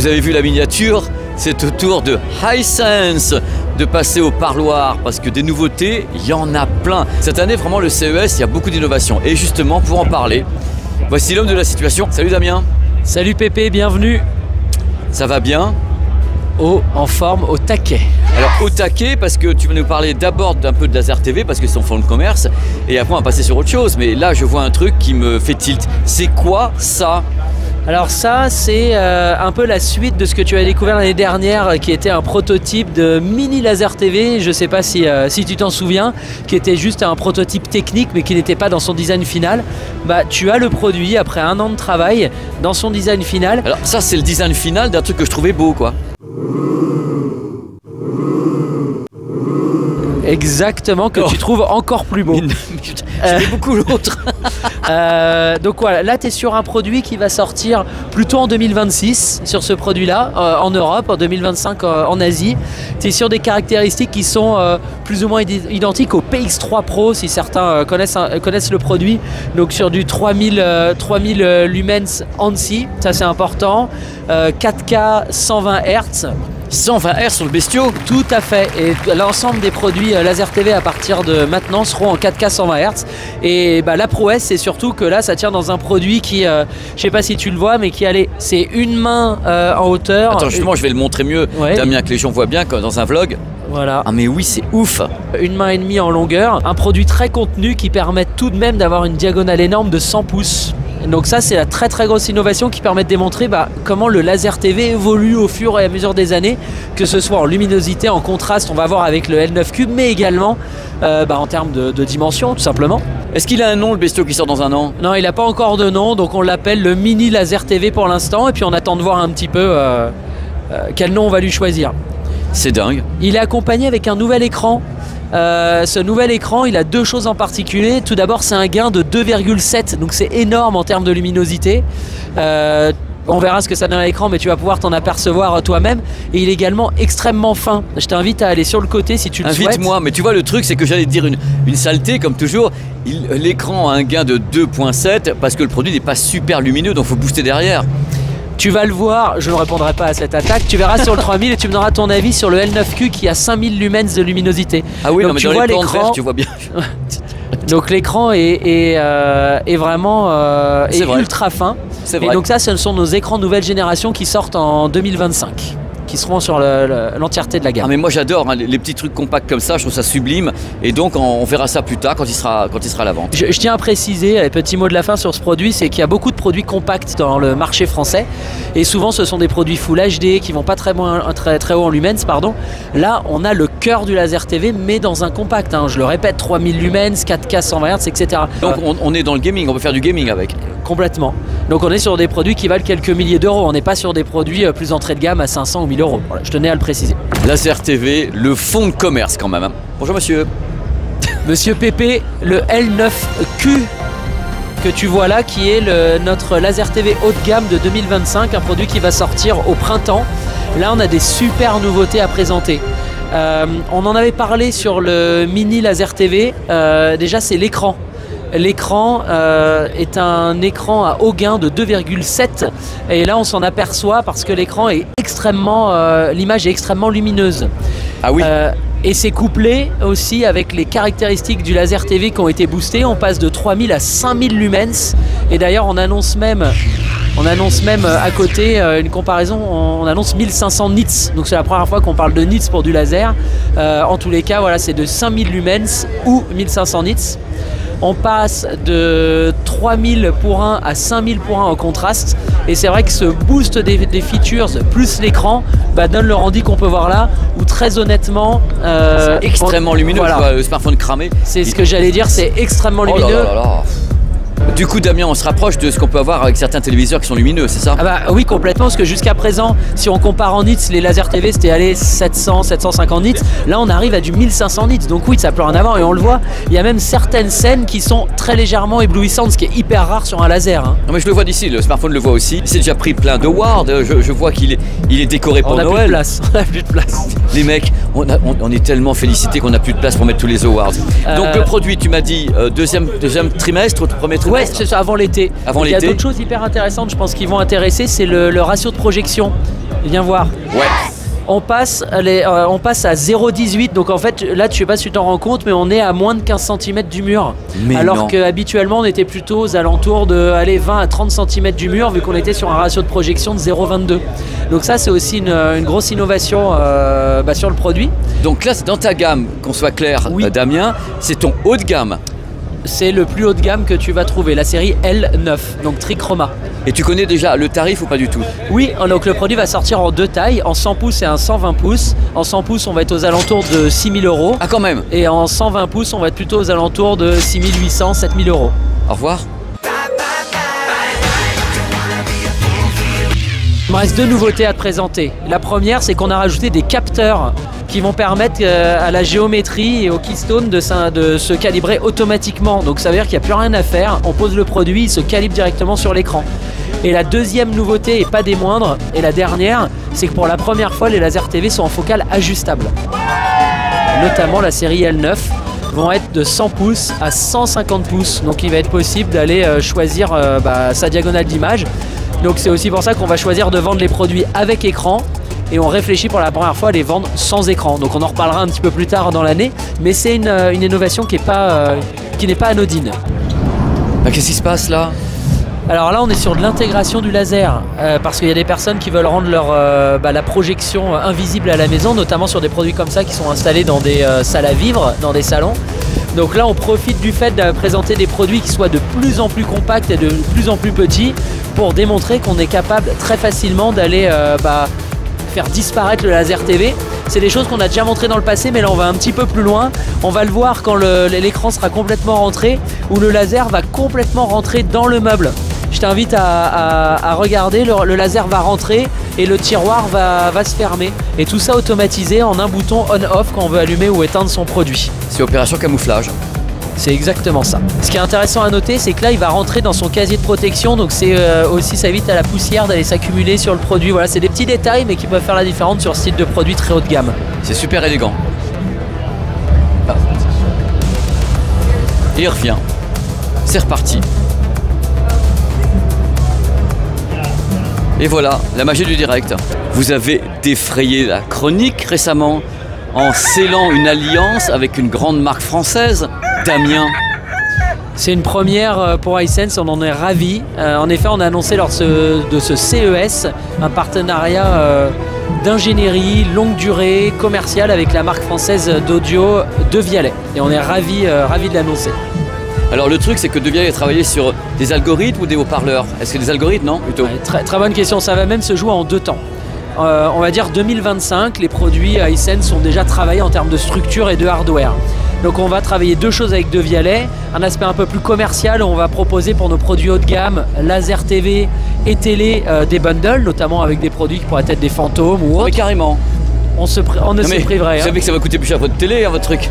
Vous avez vu la miniature, c'est au tour de Hisense de passer au parloir parce que des nouveautés, il y en a plein. Cette année, vraiment, le CES, il y a beaucoup d'innovations. Et justement, pour en parler, voici l'homme de la situation. Salut Damien. Salut Pépé, bienvenue. Ça va bien? En forme, au taquet. Alors au taquet, parce que tu vas nous parler d'abord d'un peu de Laser TV, parce que c'est son fonds de commerce, et après on va passer sur autre chose. Mais là, je vois un truc qui me fait tilt. C'est quoi ça? Alors ça, c'est un peu la suite de ce que tu as découvert l'année dernière, qui était un prototype de mini Laser TV. Je ne sais pas si tu t'en souviens, qui était juste un prototype technique, mais qui n'était pas dans son design final. Bah, tu as le produit après un an de travail dans son design final. Alors ça, c'est le design final d'un truc que je trouvais beau, quoi. Exactement, que tu trouves encore plus beau. J'aimais beaucoup l'autre. Donc voilà, là tu es sur un produit qui va sortir plutôt en 2026 sur ce produit-là, en Europe, en 2025 en Asie. Tu es sur des caractéristiques qui sont plus ou moins identiques au PX3 Pro, si certains connaissent le produit. Donc sur du 3000 lumens ANSI, ça c'est important. 4K 120 Hz. 120 Hz sur le bestiau. Tout à fait, et l'ensemble des produits Laser TV à partir de maintenant seront en 4K 120 Hz. Et bah, la prouesse, c'est surtout que là ça tient dans un produit qui, je sais pas si tu le vois, mais qui c'est une main en hauteur. Attends, justement, je vais le montrer mieux, ouais. Damien, que les gens voient bien comme dans un vlog. Voilà. Ah mais oui, c'est ouf. Une main et demie en longueur, un produit très contenu qui permet tout de même d'avoir une diagonale énorme de 100 pouces. Donc ça, c'est la très très grosse innovation qui permet de démontrer comment le Laser TV évolue au fur et à mesure des années, que ce soit en luminosité, en contraste, on va voir avec le L9 Cube, mais également en termes de dimension, tout simplement. Est-ce qu'il a un nom, le bestiau qui sort dans un an? Non, il n'a pas encore de nom, donc on l'appelle le Mini Laser TV pour l'instant, et puis on attend de voir un petit peu quel nom on va lui choisir. C'est dingue. Il est accompagné avec un nouvel écran. Ce nouvel écran, il a deux choses en particulier. Tout d'abord, c'est un gain de 2,7, donc c'est énorme en termes de luminosité. On verra ce que ça donne à l'écran, mais tu vas pouvoir t'en apercevoir toi-même. Et il est également extrêmement fin. Je t'invite à aller sur le côté si tu le souhaites. Invite-moi, mais tu vois, le truc, c'est que j'allais te dire une saleté, comme toujours. L'écran a un gain de 2,7 parce que le produit n'est pas super lumineux, donc il faut booster derrière. Tu vas le voir, je ne répondrai pas à cette attaque. Tu verras sur le 3000 et tu me donneras ton avis sur le L9Q qui a 5000 lumens de luminosité. Ah oui, donc, non, mais tu dans vois les plans de verre, tu vois bien. Donc l'écran est vraiment ultra fin. C'est vrai. Et donc ça, ce sont nos écrans nouvelle génération qui sortent en 2025. Qui seront sur l'entièreté de la gamme. Ah mais moi j'adore les petits trucs compacts comme ça, je trouve ça sublime. Et donc on verra ça plus tard quand il sera à la vente. Je tiens à préciser, petit mot de la fin sur ce produit, c'est qu'il y a beaucoup de produits compacts dans le marché français. Et souvent ce sont des produits Full HD qui vont pas très haut en lumens, pardon. Là on a le cœur du Laser TV mais dans un compact, hein. Je le répète, 3000 lumens, 4K 120 Hz, etc. Donc on est dans le gaming, on peut faire du gaming avec. Complètement. Donc on est sur des produits qui valent quelques milliers d'euros, on n'est pas sur des produits plus entrée de gamme à 500 ou 1000 euros. Voilà, je tenais à le préciser. Laser TV, le fonds de commerce quand même. Bonjour monsieur. Monsieur Pépé, le L9Q que tu vois là, qui est notre Laser TV haut de gamme de 2025, un produit qui va sortir au printemps. Là on a des super nouveautés à présenter. On en avait parlé sur le mini Laser TV, déjà c'est l'écran. L'écran est un écran à haut gain de 2,7 et là on s'en aperçoit parce que l'écran est l'image est extrêmement lumineuse. Ah oui. Et c'est couplé aussi avec les caractéristiques du Laser TV qui ont été boostées. On passe de 3000 à 5000 lumens et d'ailleurs on annonce même à côté une comparaison, on annonce 1500 nits. Donc c'est la première fois qu'on parle de nits pour du laser. En tous les cas, voilà, c'est de 5000 lumens ou 1500 nits. On passe de 3000 pour 1 à 5000 pour 1 en contraste. Et c'est vrai que ce boost des features plus l'écran donne le rendu qu'on peut voir là, où très honnêtement... c'est extrêmement lumineux, voilà. Tu vois, le smartphone cramé. C'est ce que j'allais dire, c'est extrêmement lumineux. Oh là là là. Du coup, Damien, on se rapproche de ce qu'on peut avoir avec certains téléviseurs qui sont lumineux, c'est ça? Oui, complètement, parce que jusqu'à présent, si on compare en nits, les Laser TV c'était 700, 750 nits. Là, on arrive à du 1500 nits, donc oui, ça peut en avoir et on le voit. Il y a même certaines scènes qui sont très légèrement éblouissantes, ce qui est hyper rare sur un laser. Hein. Non, mais je le vois d'ici, le smartphone le voit aussi. C'est déjà pris plein d'awards. Je vois qu'il est décoré pour Noël. On n'a plus de place. Les mecs, on est tellement félicités qu'on n'a plus de place pour mettre tous les awards. Donc le produit, tu m'as dit deuxième trimestre, premier trimestre. Ouais, c'est ça, avant l'été. Il y a d'autres choses hyper intéressantes, je pense, qui vont intéresser, c'est le ratio de projection. Viens voir. Ouais. On passe à 0,18, donc en fait là je sais pas si tu t'en rends compte, mais on est à moins de 15 cm du mur. Mais alors qu'habituellement on était plutôt aux alentours de 20 à 30 cm du mur, vu qu'on était sur un ratio de projection de 0,22. Donc ça c'est aussi une grosse innovation sur le produit. Donc là c'est dans ta gamme, qu'on soit clair, Oui. Damien, c'est ton haut de gamme. C'est le plus haut de gamme que tu vas trouver, la série L9, donc trichroma. Et tu connais déjà le tarif ou pas du tout? Oui, donc le produit va sortir en 2 tailles, en 100 pouces et en 120 pouces. En 100 pouces, on va être aux alentours de 6 000 €. Ah quand même. Et en 120 pouces, on va être plutôt aux alentours de 6 800, 7 000 €. Au revoir. Il me reste 2 nouveautés à te présenter. La première, c'est qu'on a rajouté des capteurs qui vont permettre à la géométrie et au keystone de se calibrer automatiquement. Donc ça veut dire qu'il n'y a plus rien à faire. On pose le produit, il se calibre directement sur l'écran. Et la deuxième nouveauté, et pas des moindres, et la dernière, c'est que pour la première fois, les lasers TV sont en focale ajustable. Notamment la série L9 vont être de 100 pouces à 150 pouces. Donc il va être possible d'aller choisir sa diagonale d'image. Donc c'est aussi pour ça qu'on va choisir de vendre les produits avec écran, et on réfléchit pour la première fois à les vendre sans écran. Donc on en reparlera un petit peu plus tard dans l'année, mais c'est une innovation qui n'est pas anodine. Qu'est-ce qui se passe là? Alors là on est sur de l'intégration du laser, parce qu'il y a des personnes qui veulent rendre la projection invisible à la maison, notamment sur des produits comme ça qui sont installés dans des salles à vivre, dans des salons. Donc là on profite du fait de présenter des produits qui soient de plus en plus compacts et de plus en plus petits, pour démontrer qu'on est capable très facilement d'aller faire disparaître le laser TV. C'est des choses qu'on a déjà montré dans le passé, mais là on va un petit peu plus loin. On va le voir quand l'écran sera complètement rentré, où le laser va complètement rentrer dans le meuble. Je t'invite à regarder, le laser va rentrer et le tiroir va se fermer. Et tout ça automatisé en un bouton on-off quand on veut allumer ou éteindre son produit. C'est opération camouflage. C'est exactement ça. Ce qui est intéressant à noter, c'est que là il va rentrer dans son casier de protection, donc c'est aussi, ça évite à la poussière d'aller s'accumuler sur le produit. Voilà, c'est des petits détails mais qui peuvent faire la différence sur ce type de produit très haut de gamme. C'est super élégant. Et il revient. C'est reparti. Et voilà, la magie du direct. Vous avez défrayé la chronique récemment en scellant une alliance avec une grande marque française, Damien. C'est une première pour Hisense, on en est ravis. En effet, on a annoncé lors de ce CES un partenariat d'ingénierie longue durée, commerciale avec la marque française d'audio Devialet. Et on est ravis de l'annoncer. Alors le truc c'est que Devialet a travaillé sur des algorithmes ou des haut-parleurs? Est-ce que des algorithmes, non plutôt? Ouais, très bonne question, ça va même se jouer en 2 temps. On va dire 2025, les produits Hisense sont déjà travaillés en termes de structure et de hardware. Donc on va travailler 2 choses avec Devialet, un aspect un peu plus commercial où on va proposer pour nos produits haut de gamme, laser TV et télé, des bundles, notamment avec des produits qui pourraient être des fantômes ou autres. Mais carrément. On se priverait. Vous savez que ça va coûter plus cher votre télé, votre truc?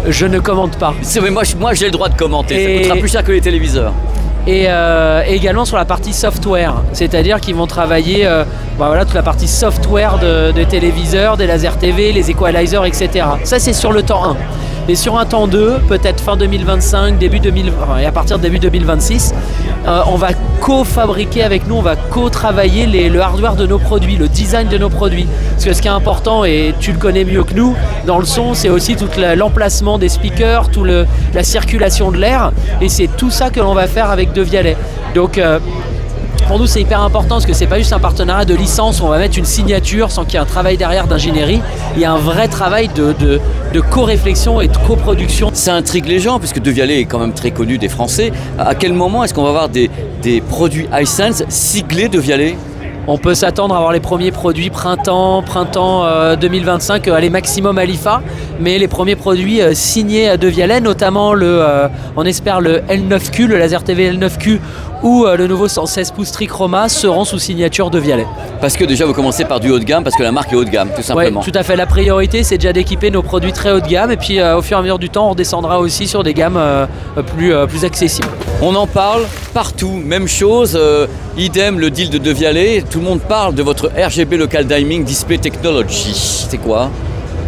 Je ne commente pas. Mais moi j'ai le droit de commenter, ça coûtera plus cher que les téléviseurs. Et également sur la partie software, c'est-à-dire qu'ils vont travailler toute la partie software des téléviseurs, des lasers TV, les equalizers, etc. Ça c'est sur le temps 1. Et sur un temps 2, peut-être fin 2025, et à partir de début 2026, on va co-fabriquer avec nous, on va co-travailler le hardware de nos produits, le design de nos produits. Parce que ce qui est important, et tu le connais mieux que nous, dans le son, c'est aussi tout l'emplacement des speakers, la circulation de l'air, et c'est tout ça que l'on va faire avec Devialet. Donc pour nous c'est hyper important parce que c'est pas juste un partenariat de licence où on va mettre une signature sans qu'il y ait un travail derrière d'ingénierie. Il y a un vrai travail de co-réflexion et de coproduction. Ça intrigue les gens puisque Devialet est quand même très connu des Français. À quel moment est-ce qu'on va avoir des produits Hisense siglés Devialet? On peut s'attendre à avoir les premiers produits printemps 2025, aller maximum à l'IFA, mais les premiers produits signés à Devialet, notamment on espère le L9Q, le laser TV L9Q ou le nouveau 116 pouces trichroma seront sous signature Devialet. Parce que déjà vous commencez par du haut de gamme, parce que la marque est haut de gamme, tout simplement. Oui, tout à fait. La priorité c'est déjà d'équiper nos produits très haut de gamme et puis au fur et à mesure du temps on redescendra aussi sur des gammes plus accessibles. On en parle partout, même chose, idem le deal de Devialet, tout le monde parle de votre RGB Local Dimming Display Technology. C'est quoi?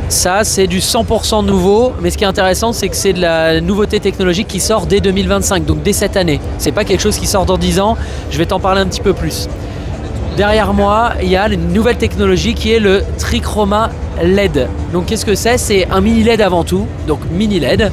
Ça, c'est du 100% nouveau, mais ce qui est intéressant, c'est que c'est de la nouveauté technologique qui sort dès 2025, donc dès cette année. C'est pas quelque chose qui sort dans 10 ans, je vais t'en parler un petit peu plus. Derrière moi, il y a une nouvelle technologie qui est le trichroma LED. Donc qu'est-ce que c'est? C'est un mini LED avant tout, donc mini LED.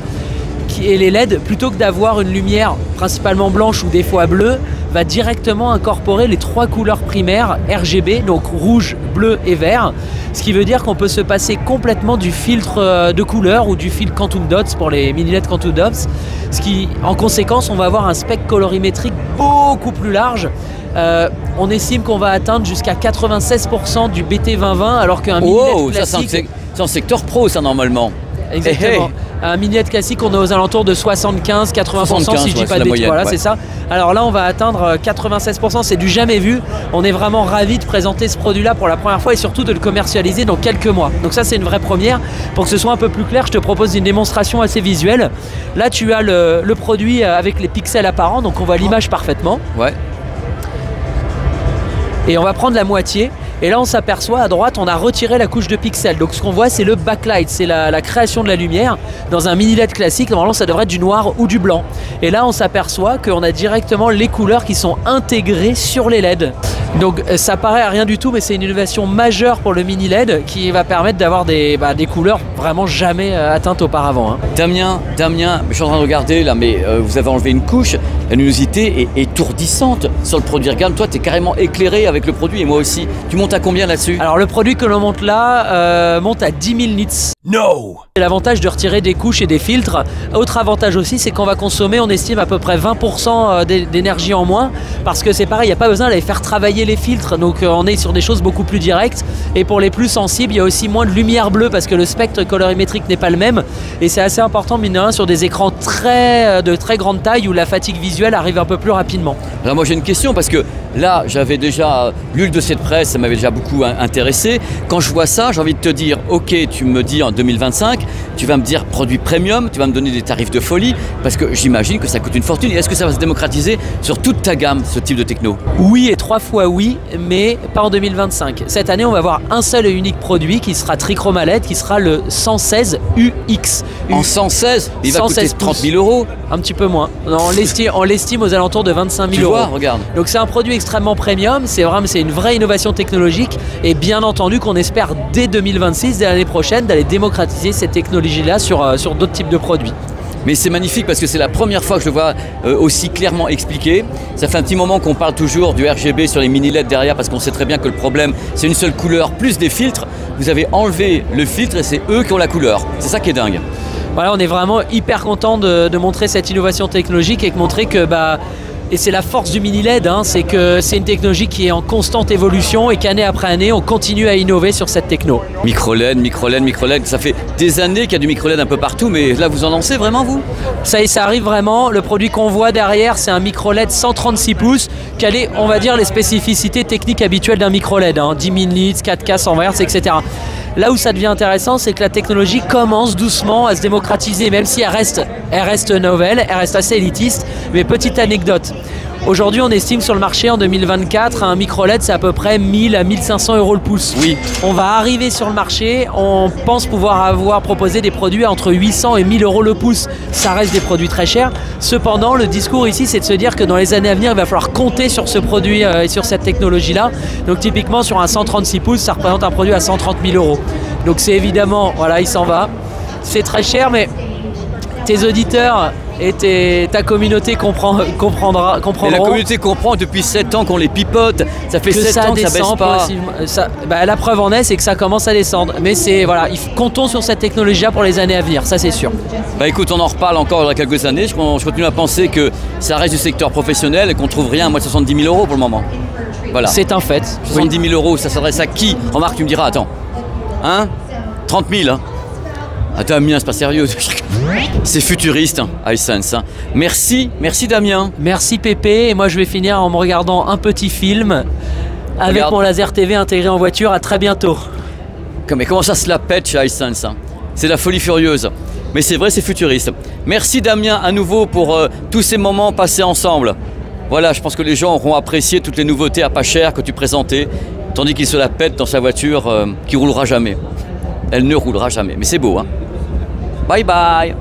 Et les LED, plutôt que d'avoir une lumière principalement blanche ou des fois bleue, va directement incorporer les 3 couleurs primaires RGB, donc rouge, bleu et vert. Ce qui veut dire qu'on peut se passer complètement du filtre de couleur ou du filtre Quantum Dots pour les mini LED Quantum Dots. Ce qui, en conséquence, on va avoir un spectre colorimétrique beaucoup plus large. On estime qu'on va atteindre jusqu'à 96% du BT 2020 alors qu'un mini LED classique... c'est en secteur pro ça normalement. Exactement. Hey, hey. Un mini LED classique, on est aux alentours de 75-80% si je dis pas de bêtises. Voilà, c'est ça. Alors là, on va atteindre 96%, c'est du jamais vu. On est vraiment ravis de présenter ce produit-là pour la première fois et surtout de le commercialiser dans quelques mois. Donc ça, c'est une vraie première. Pour que ce soit un peu plus clair, je te propose une démonstration assez visuelle. Là, tu as le produit avec les pixels apparents, donc on voit l'image parfaitement. Ouais. Et on va prendre la moitié. Et là, on s'aperçoit à droite, on a retiré la couche de pixels. Donc ce qu'on voit, c'est le backlight, c'est la création de la lumière. Dans un mini LED classique, normalement, ça devrait être du noir ou du blanc. Et là, on s'aperçoit qu'on a directement les couleurs qui sont intégrées sur les LED. Donc ça paraît à rien du tout, mais c'est une innovation majeure pour le mini LED qui va permettre d'avoir des couleurs vraiment jamais atteintes auparavant. Hein. Damien, je suis en train de regarder là, mais vous avez enlevé une couche. La luminosité est étourdissante sur le produit. Regarde, toi, tu es carrément éclairé avec le produit et moi aussi. Tu montes à combien là-dessus? Alors le produit que l'on monte là monte à 10 000 nits. No! C'est l'avantage de retirer des couches et des filtres. Autre avantage aussi, c'est qu'on va consommer, on estime à peu près 20% d'énergie en moins, parce que c'est pareil, il n'y a pas besoin d'aller faire travailler les filtres, donc on est sur des choses beaucoup plus directes. Et pour les plus sensibles, il y a aussi moins de lumière bleue, parce que le spectre colorimétrique n'est pas le même. Et c'est assez important, mine de rien, sur des écrans de très grande taille, où la fatigue visuelle arrive un peu plus rapidement. Alors moi j'ai une question, parce que là, j'avais déjà lu le dossier de presse, ça m'avait déjà beaucoup intéressé. Quand je vois ça, j'ai envie de te dire, ok, tu me dis en 2025, tu vas me dire produit premium, tu vas me donner des tarifs de folie, parce que j'imagine que ça coûte une fortune. Et est-ce que ça va se démocratiser sur toute ta gamme, ce type de techno? Oui, et 3 fois oui, mais pas en 2025. Cette année, on va avoir un seul et unique produit qui sera trichroma LED, qui sera le 116 UX. En 116? Il va coûter 30 000 €? Un petit peu moins. Non, on l'estime aux alentours de 25 000 €. Tu vois, regarde. Donc c'est un produit extrêmement premium, c'est une vraie innovation technologique et bien entendu qu'on espère dès 2026, dès l'année prochaine, d'aller démocratiser cette technologie-là sur d'autres types de produits. Mais c'est magnifique parce que c'est la première fois que je le vois aussi clairement expliqué. Ça fait un petit moment qu'on parle toujours du RGB sur les mini LED derrière parce qu'on sait très bien que le problème c'est une seule couleur plus des filtres. Vous avez enlevé le filtre et c'est eux qui ont la couleur. C'est ça qui est dingue. Voilà, on est vraiment hyper content de montrer cette innovation technologique et de montrer que et c'est la force du mini LED, hein, c'est que c'est une technologie qui est en constante évolution et qu'année après année, on continue à innover sur cette techno. Micro LED, ça fait des années qu'il y a du micro LED un peu partout, mais là vous en lancez vraiment vous? Ça arrive vraiment, le produit qu'on voit derrière, c'est un micro LED 136 pouces, qui a on va dire les spécificités techniques habituelles d'un micro LED, hein, 10 000 nits, 4K, 120 Hz, etc. Là où ça devient intéressant, c'est que la technologie commence doucement à se démocratiser, même si elle reste nouvelle, elle reste assez élitiste. Mais petite anecdote, aujourd'hui on estime sur le marché en 2024, un micro LED c'est à peu près 1000 à 1500 € le pouce. Oui. On va arriver sur le marché, on pense pouvoir avoir proposé des produits entre 800 et 1000 € le pouce. Ça reste des produits très chers. Cependant, le discours ici, c'est de se dire que dans les années à venir, il va falloir compter sur ce produit et sur cette technologie-là. Donc typiquement, sur un 136 pouces, ça représente un produit à 130 000 €. Donc c'est évidemment, voilà, il s'en va. C'est très cher, mais tes auditeurs et ta communauté comprendront. Et la communauté comprend depuis 7 ans qu'on les pipote. Ça fait 7 ans que ça baisse pas. La preuve en est, c'est que ça commence à descendre. Mais comptons sur cette technologie-là pour les années à venir, ça c'est sûr. Bah écoute, on en reparle encore dans quelques années. Je continue à penser que ça reste du secteur professionnel et qu'on trouve rien à moins de 70 000 € pour le moment. Voilà. C'est un fait. 70 000 €, ça s'adresse à qui? Remarque, tu me diras, attends. Hein? 30 000, hein? Attends, Damien, c'est pas sérieux. C'est futuriste, hein, Hisense. Hein. Merci Damien. Merci Pépé. Et moi, je vais finir en me regardant un petit film avec mon laser TV intégré en voiture. À très bientôt. Mais comment ça se la pète chez Hisense, hein? C'est la folie furieuse. Mais c'est vrai, c'est futuriste. Merci Damien à nouveau pour tous ces moments passés ensemble. Voilà, je pense que les gens auront apprécié toutes les nouveautés à pas cher que tu présentais, tandis qu'il se la pète dans sa voiture qui roulera jamais. Elle ne roulera jamais. Mais c'est beau, hein? Bye bye.